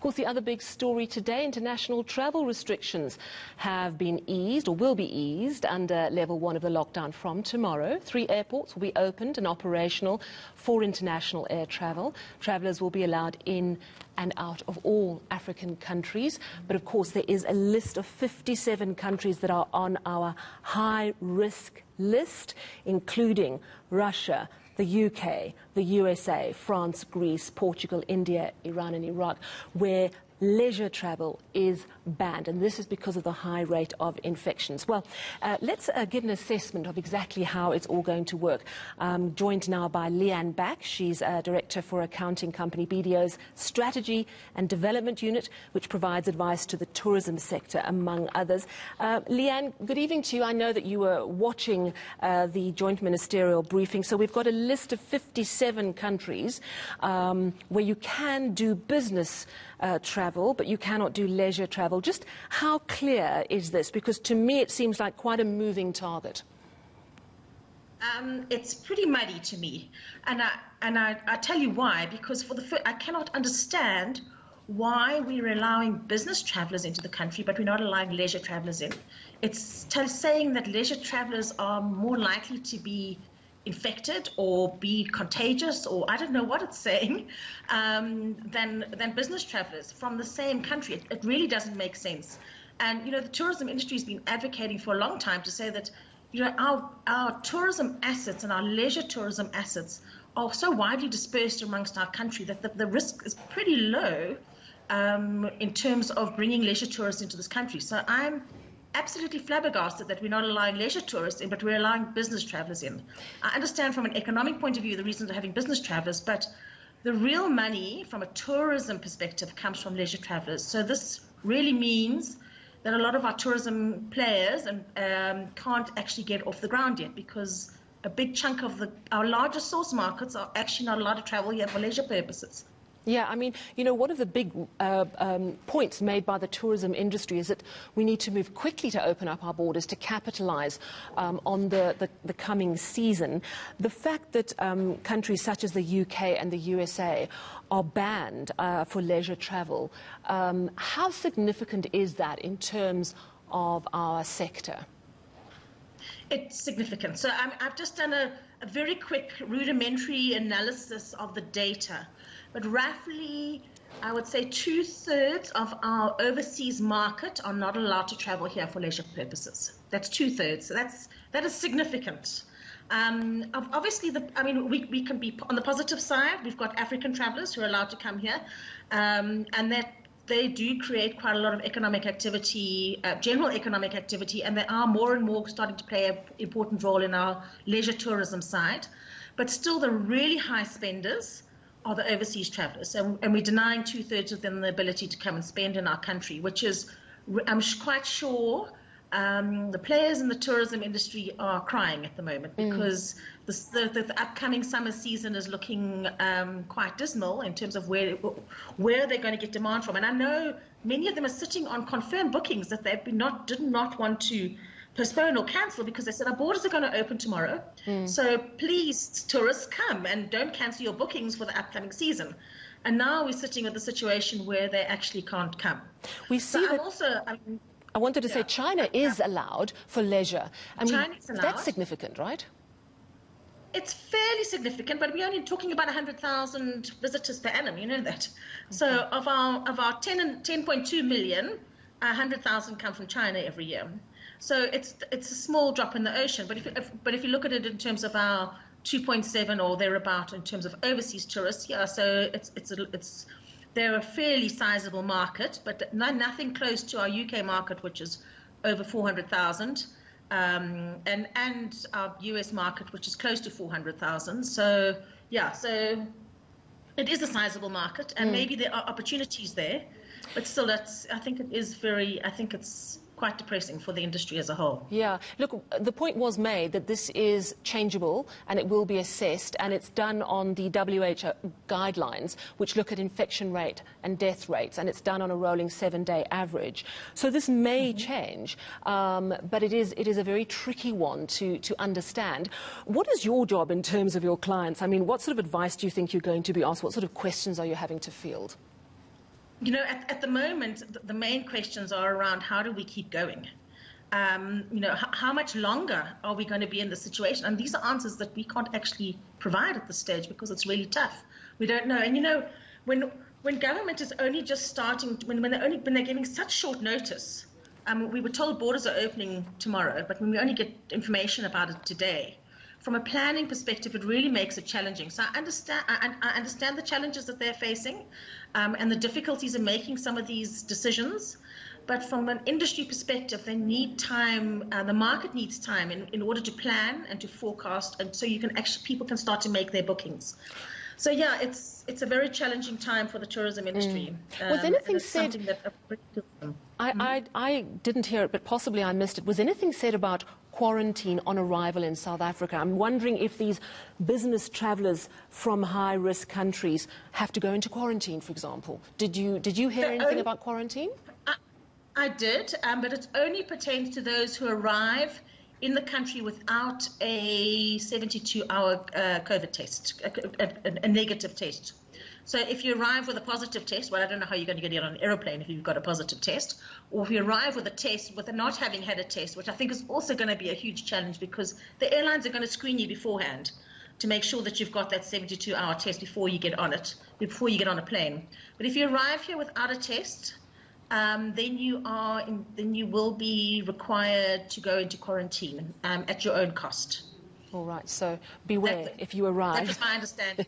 course, the other big story today, international travel restrictions have been eased or will be eased under level 1 of the lockdown from tomorrow. 3 airports will be opened and operational for international air travel. Travellers will be allowed in and out of all African countries. But of course, there is a list of 57 countries that are on our high-risk list, including Russia, the UK, the USA, France, Greece, Portugal, India, Iran and Iraq, where leisure travel is banned, and this is because of the high rate of infections. Well, let's get an assessment of exactly how it's all going to work. Joined now by Lee-Anne Bac. She's Director for accounting company BDO's Strategy and Development Unit, which provides advice to the tourism sector, among others. Lee-Anne, good evening to you. I know that you were watching the joint ministerial briefing. So we've got a list of 57 countries where you can do business travel, but you cannot do leisure travel. Just how clear is this? Because to me it seems like quite a moving target. It's pretty muddy to me, and I tell you why. Because I cannot understand why we're allowing business travellers into the country, but we're not allowing leisure travellers in. It's saying that leisure travellers are more likely to be infected or be contagious, or I don't know what it's saying, than business travellers from the same country. It really doesn't make sense. And, you know, the tourism industry has been advocating for a long time to say that, you know, our tourism assets and our leisure tourism assets are so widely dispersed amongst our country that the risk is pretty low in terms of bringing leisure tourists into this country. So I'm absolutely flabbergasted that we're not allowing leisure tourists in, but we're allowing business travellers in. I understand from an economic point of view the reasons for having business travellers, but the real money from a tourism perspective comes from leisure travellers. So this really means that a lot of our tourism players can't actually get off the ground yet, because a big chunk of our largest source markets are actually not allowed to travel here for leisure purposes. Yeah, I mean, you know, one of the big points made by the tourism industry is that we need to move quickly to open up our borders to capitalise on the coming season. The fact that countries such as the UK and the USA are banned for leisure travel, how significant is that in terms of our sector? It's significant. So I've just done a very quick rudimentary analysis of the data. But roughly, I would say 2/3 of our overseas market are not allowed to travel here for leisure purposes. That's 2/3. So that is significant. Obviously, we can be on the positive side. We've got African travellers who are allowed to come here, and that they do create quite a lot of economic activity, general economic activity, and they are more and more starting to play an important role in our leisure tourism side. But still, the really high spenders are the overseas travellers, and we're denying 2/3 of them the ability to come and spend in our country, which is, I'm quite sure, the players in the tourism industry are crying at the moment, because the upcoming summer season is looking quite dismal in terms of where they're going to get demand from. And I know many of them are sitting on confirmed bookings that they did not want to postpone or cancel, because they said our borders are going to open tomorrow. So please, tourists, come and don't cancel your bookings for the upcoming season. And now we're sitting with a situation where they actually can't come. We see I wanted to say China is allowed for leisure. I mean, China's allowed. That's significant, right? It's fairly significant, but we're only talking about 100,000 visitors per annum. You know that. So of our 10.2 million, 100,000 come from China every year. So it's a small drop in the ocean. But if you look at it in terms of our 2.7 or thereabout in terms of overseas tourists, yeah. So they're a fairly sizable market, but nothing close to our UK market, which is over 400,000, and our US market, which is close to 400,000. So yeah, so it is a sizable market, and maybe there are opportunities there, but still, I think it's quite depressing for the industry as a whole. Yeah. Look, the point was made that this is changeable and it will be assessed, and it's done on the WHO guidelines, which look at infection rate and death rates, and it's done on a rolling 7-day average. So this may change, but it is a very tricky one to understand. What is your job in terms of your clients? I mean, what sort of advice do you think you're going to be asked? What sort of questions are you having to field? You know, at the moment, the main questions are around how do we keep going? You know, how much longer are we going to be in this situation? And these are answers that we can't actually provide at this stage because it's really tough. We don't know. And, you know, when government is only just starting, when they're getting such short notice, we were told borders are opening tomorrow, but when we only get information about it today, from a planning perspective, it really makes it challenging. So I understand the challenges that they're facing and the difficulties in making some of these decisions. But from an industry perspective, they need time. The market needs time in order to plan and to forecast, and so people can start to make their bookings. So yeah, it's a very challenging time for the tourism industry. Was anything said? I didn't hear it, but possibly I missed it. Was anything said about quarantine on arrival in South Africa? I'm wondering if these business travellers from high-risk countries have to go into quarantine, for example. Did you hear anything about quarantine? I did, but it only pertains to those who arrive in the country without a 72-hour COVID test, a negative test. So if you arrive with a positive test, well, I don't know how you're going to get on an aeroplane if you've got a positive test, or if you arrive with a test with not having had a test, which I think is also going to be a huge challenge because the airlines are going to screen you beforehand to make sure that you've got that 72-hour test before you get on a plane. But if you arrive here without a test, then you will be required to go into quarantine at your own cost. All right, so beware if you arrive. That's my understanding.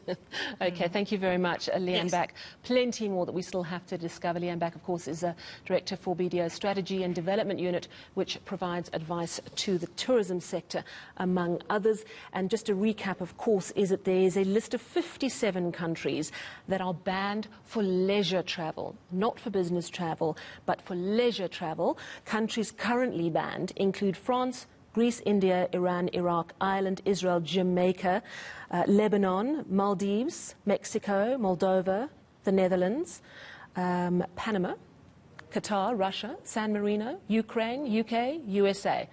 Okay, thank you very much, Lee-Anne Bac. Plenty more that we still have to discover. Lee-Anne Bac, of course, is a Director for BDO Strategy and Development Unit, which provides advice to the tourism sector, among others. And just a recap, of course, is that there is a list of 57 countries that are banned for leisure travel, not for business travel, but for leisure travel. Countries currently banned include France, Greece, India, Iran, Iraq, Ireland, Israel, Jamaica, Lebanon, Maldives, Mexico, Moldova, the Netherlands, Panama, Qatar, Russia, San Marino, Ukraine, UK, USA.